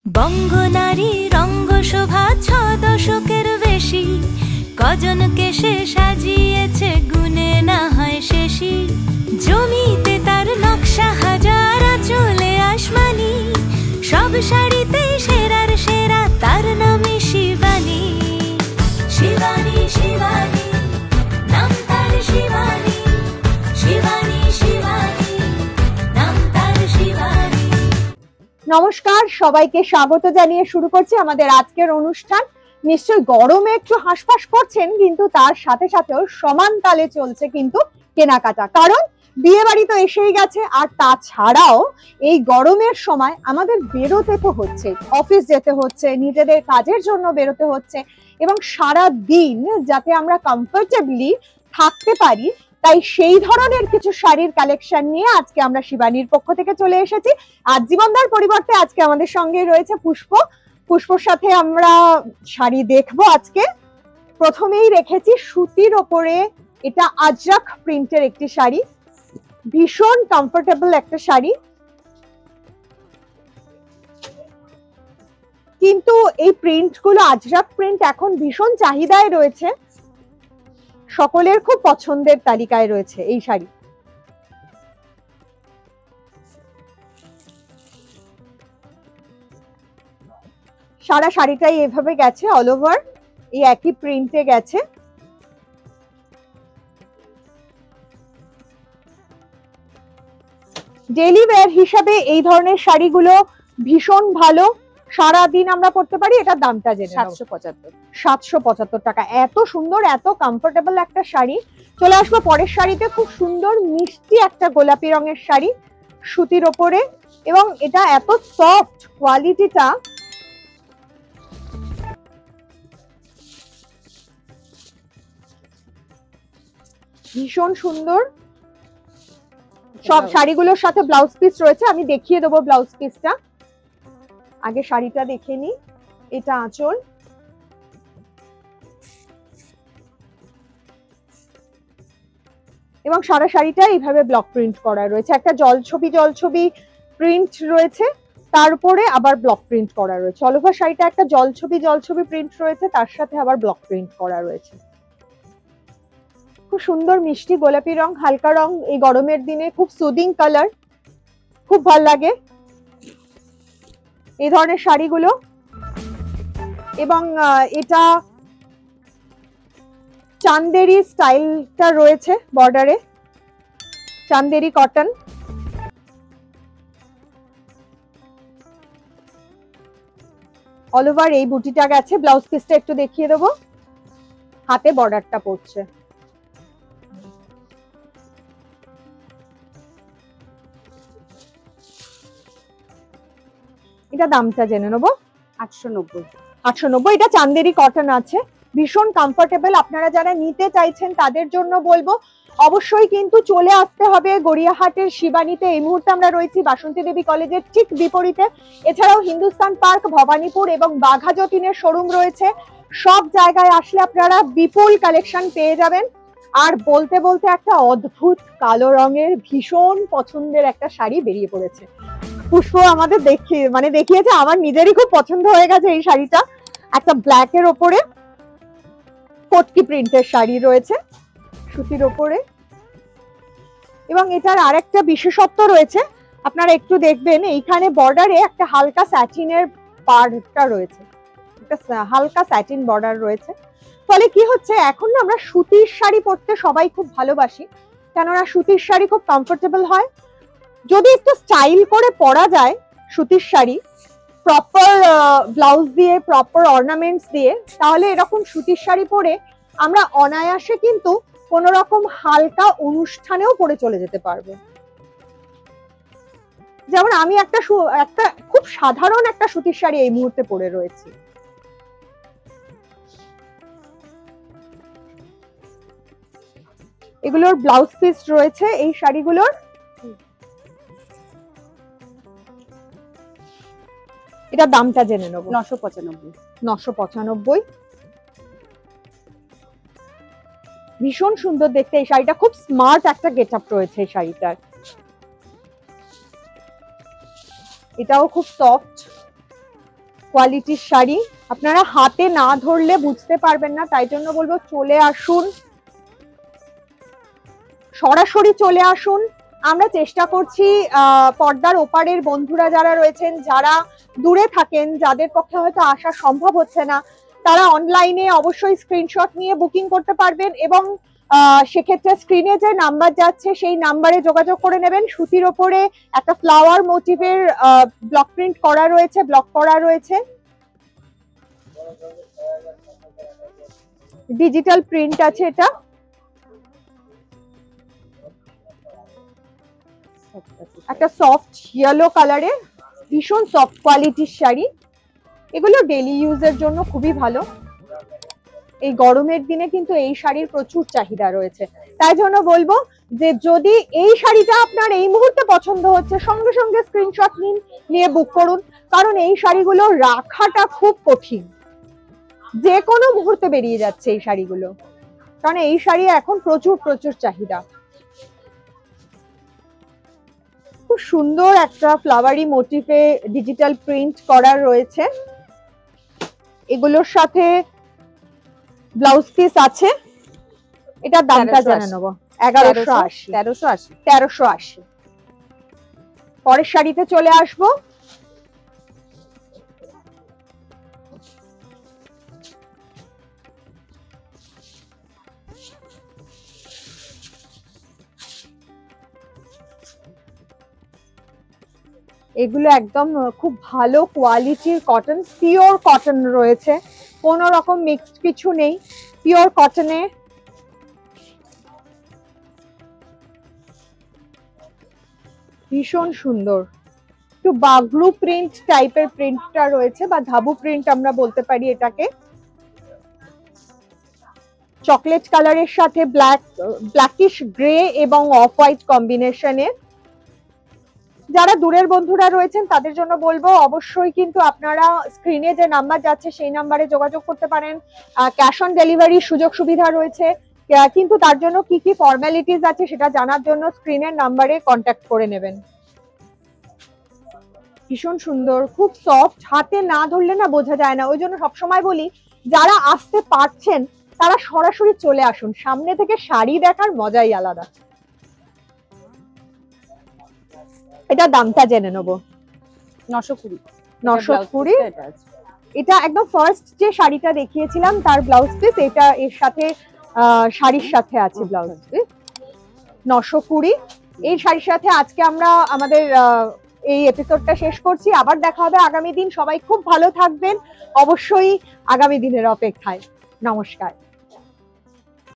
বঙ্গনারী রঙ্গশোভা ৬ দশকের বেশি, কজনকে সে সাজিয়েছে গুনে না হয় শেষই। জমিতে তার নকশা হাজার, চলে আসমানি, সব শাড়িতে সেরার সেরা, তার নামে শিবানী। শিবানী শিবানী নাম তার, শিবানী শিবানী শিবানী নাম তার, শিবানী। নমস্কার, সবাইকে স্বাগত জানিয়ে শুরু করছি আমাদের আজকের অনুষ্ঠান। নিশ্চয় গরমে একটু হাঁসফাঁস করছেন, কিন্তু তার সাথে সাথেও সমান তালে চলছে কিন্তু কেনাকাটা, কারণ বিয়ে বাড়ি তো এসেই গেছে। আর তাছাড়াও এই গরমের সময় আমাদের বেরোতে তো হচ্ছে, অফিস যেতে হচ্ছে, নিজেদের কাজের জন্য বেরোতে হচ্ছে, এবং সারা দিন যাতে আমরা কমফোর্টেবলি থাকতে পারি, তাই সেই ধরনের কিছু শাড়ির কালেকশন নিয়ে আজকে আমরা শিবানীর পক্ষ থেকে চলে এসেছি। আর জীবনদার পরিবর্তে আজকে আমাদের সঙ্গে রয়েছে পুষ্প। পুষ্পর সাথে আমরা শাড়ি দেখবো আজকে। প্রথমেই রেখেছি সুতির ওপরে, এটা আজরাক প্রিন্টের একটি শাড়ি, ভীষণ কমফোর্টেবল একটা শাড়ি। কিন্তু এই প্রিন্ট গুলো, আজরাক প্রিন্ট এখন ভীষণ চাহিদায় রয়েছে, সকলের খুব পছন্দের তালিকায় রয়েছে এই শাড়ি। সারা শাড়িটাই এভাবে গেছে, অল ওভার এই একই প্রিন্টে গেছে। ডেইলি ওয়্যার হিসাবে এই ধরনের শাড়িগুলো ভীষণ ভালো, সারাদিন আমরা পরতে পারি। এটার দামটা জেনে 775 টাকা। এত সুন্দর, এত কমফোর্টেবল একটা শাড়ি। চলে আসবো পরের শাড়িতে, খুব সুন্দর মিষ্টি একটা গোলাপি রঙের শাড়ি সুতির ওপরে, এবং এটা এত সফট, কোয়ালিটিটা ভীষণ সুন্দর। সব শাড়িগুলোর সাথে ব্লাউজ পিস রয়েছে, আমি দেখিয়ে দেবো ব্লাউজ পিসটা। আগে শাড়িটা দেখে নি। এটা আঁচল, এবং সারা শাড়িটা এইভাবে ব্লক প্রিন্ট করা রয়েছে। একটা জলছবি প্রিন্ট রয়েছে, তার উপরে আবার ব্লক প্রিন্ট করা রয়েছে। অল ওভার শাড়িটা একটা জলছবি প্রিন্ট রয়েছে, তার সাথে আবার ব্লক প্রিন্ট করা রয়েছে। খুব সুন্দর মিষ্টি গোলাপি রং, হালকা রং, এই গরমের দিনে খুব সুদিং কালার, খুব ভাল লাগে এই ধরনের শাড়িগুলো। এবং এটা চান্দেরি স্টাইলটা রয়েছে, বর্ডারে চান্দেরি কটন। অল ওভার এই বুটিটা গেছে। ব্লাউজ পিসটা একটু দেখিয়ে দেবো, হাতে বর্ডারটা পড়ছে। এটা দামটা জেনে নেবো। 890। এটা চান্দেরি কটন আছে, ভীষণ কমফোর্টেবল। আপনারা যারা নিতে চাইছেন তাদের জন্য বলবো অবশ্যই কিন্তু চলে আসতে হবে গড়িয়াহাটের শিবানীতে। এই মুহূর্তে আমরা রয়েছি বাসন্তী দেবী কলেজের ঠিক বিপরীতে। এছাড়াও হিন্দুস্তান পার্ক, ভবানীপুর এবং বাঘা যতীনের শোরুম রয়েছে। সব জায়গায় আসলে আপনারা বিপুল কালেকশন পেয়ে যাবেন। আর বলতে বলতে একটা অদ্ভুত কালো রঙের ভীষণ পছন্দের একটা শাড়ি বেরিয়ে পড়েছে। পুষ্প আমাদের দেখিয়েছে, আমার নিজেরই খুব পছন্দ হয়ে গেছে এই শাড়িটা। একটা ব্ল্যাক এর ওপরে কটকি প্রিন্টের শাড়ি রয়েছে সুতির ওপরে, এবং এটার আরেকটা বিশেষত্ব রয়েছে, আপনারা একটু দেখবেন এইখানে বর্ডারে একটা হালকা স্যাটিনের পাড়টা রয়েছে, একটা হালকা স্যাটিন বর্ডার রয়েছে। ফলে কি হচ্ছে, এখন না আমরা সুতির শাড়ি পরতে সবাই খুব ভালোবাসি, কেননা সুতির শাড়ি খুব কমফোর্টেবল হয়। যদি একটু স্টাইল করে পরা যায় সুতির শাড়ি, প্রপার ব্লাউজ দিয়ে, প্রপার অর্নামেন্টস দিয়ে, তাহলে এরকম সুতির শাড়ি পরে আমরা অনায়াসে কিন্তু কোনো রকম হালকা অনুষ্ঠানেও পরে চলে যেতে পারবো। যেমন আমি একটা খুব সাধারণ একটা সুতির শাড়ি এই মুহূর্তে পরে রয়েছি। এগুলোর ব্লাউজ পিস রয়েছে এই শাড়িগুলোর। এটা দামটা জেনে নেবো। 995। ভীষণ সুন্দর দেখতে এই শাড়িটা, খুব স্মার্ট একটা গেট আপ রয়েছে এই শাড়িটার। এটাও খুব সফট, কোয়ালিটির শাড়ি, আপনারা হাতে না ধরলে বুঝতে পারবেন না, তাই জন্য বলবো চলে আসুন, সরাসরি চলে আসুন। আমরা চেষ্টা করছি পর্দার ওপারের বন্ধুরা যারা রয়েছেন, যারা দূরে থাকেন, যাদের পক্ষে হয়তো আসা সম্ভব হচ্ছে না, তারা অনলাইনে অবশ্যই স্ক্রিনশট নিয়ে বুকিং করতে পারবেন এবং সেক্ষেত্রে স্ক্রিনে যে নাম্বার যাচ্ছে সেই নাম্বারে যোগাযোগ করে নেবেন। সুতির ওপরে একটা ফ্লাওয়ার মোটিভের ব্লক প্রিন্ট করা রয়েছে, ব্লক করা রয়েছে, ডিজিটাল প্রিন্ট আছে। এটা একটা সফট ইয়েলো কালারের ভীষণ সফট কোয়ালিটির শাড়ি, এগুলো ডেইলি ইউজের জন্য খুবই ভালো। এই গরমের দিনে কিন্তু এই শাড়ির প্রচুর চাহিদা রয়েছে, তাই জন্য বলবো যে যদি এই শাড়িটা আপনার এই মুহূর্তে পছন্দ হচ্ছে, সঙ্গে সঙ্গে স্ক্রিনশট নিন, নিয়ে বুক করুন, কারণ এই শাড়িগুলো রাখাটা খুব কঠিন, যে কোনো মুহূর্তে বেরিয়ে যাচ্ছে এই শাড়িগুলো, কারণ এই শাড়ি এখন প্রচুর প্রচুর চাহিদা। খুব সুন্দর একটা ফ্লাওয়ারি মোটিভে ডিজিটাল প্রিন্ট করা রয়েছে, এগুলোর সাথে ব্লাউজ পিস আছে। এটার দামটা জানা নেবো 1180, 1380। পরের শাড়িতে চলে আসবো। এগুলো একদম খুব ভালো কোয়ালিটির কটন, পিওর কটন রয়েছে, কোনো রকম মিক্সড কিছু নেই, পিওর কটনে। ভীষণ সুন্দর, একটু বাগলু প্রিন্ট টাইপের প্রিন্টটা রয়েছে, বা ধাবু প্রিন্ট আমরা বলতে পারি এটাকে। চকলেট কালারের সাথে ব্ল্যাকিশ গ্রে এবং অফ হোয়াইট কম্বিনেশনে। যারা দূরের বন্ধুরা রয়েছেন তাদের জন্য বলবো অবশ্যই কিন্তু আপনারা স্ক্রিনে যে নাম্বার যাচ্ছে সেই নাম্বারে যোগাযোগ করতে পারেন। ক্যাশ অন ডেলিভারির সুযোগ সুবিধা রয়েছে, কিন্তু তার জন্য কি কি ফর্মালিটিস আছে সেটা জানার জন্য স্ক্রিনের নাম্বারে কন্ট্যাক্ট করে নেবেন। ভীষণ সুন্দর, খুব সফট, হাতে না ধরলে না বোঝা যায় না, ওই জন্য সবসময় বলি যারা আসতে পারছেন তারা সরাসরি চলে আসুন, সামনে থেকে শাড়ি দেখার মজাই আলাদা। এটা দামটা জেনে নেবো। 920। এটা একদম ফার্স্ট যে শাড়িটা দেখিয়েছিলাম তার ব্লাউজ পিস, এটা এর সাথে শাড়ির সাথে আছে ব্লাউজ পিস। 920 এই শাড়ির সাথে আজকে আমরা আমাদের এই এপিসোডটা শেষ করছি। আবার দেখা হবে আগামী দিন। সবাই খুব ভালো থাকবেন, অবশ্যই আগামী দিনের অপেক্ষায়। নমস্কার।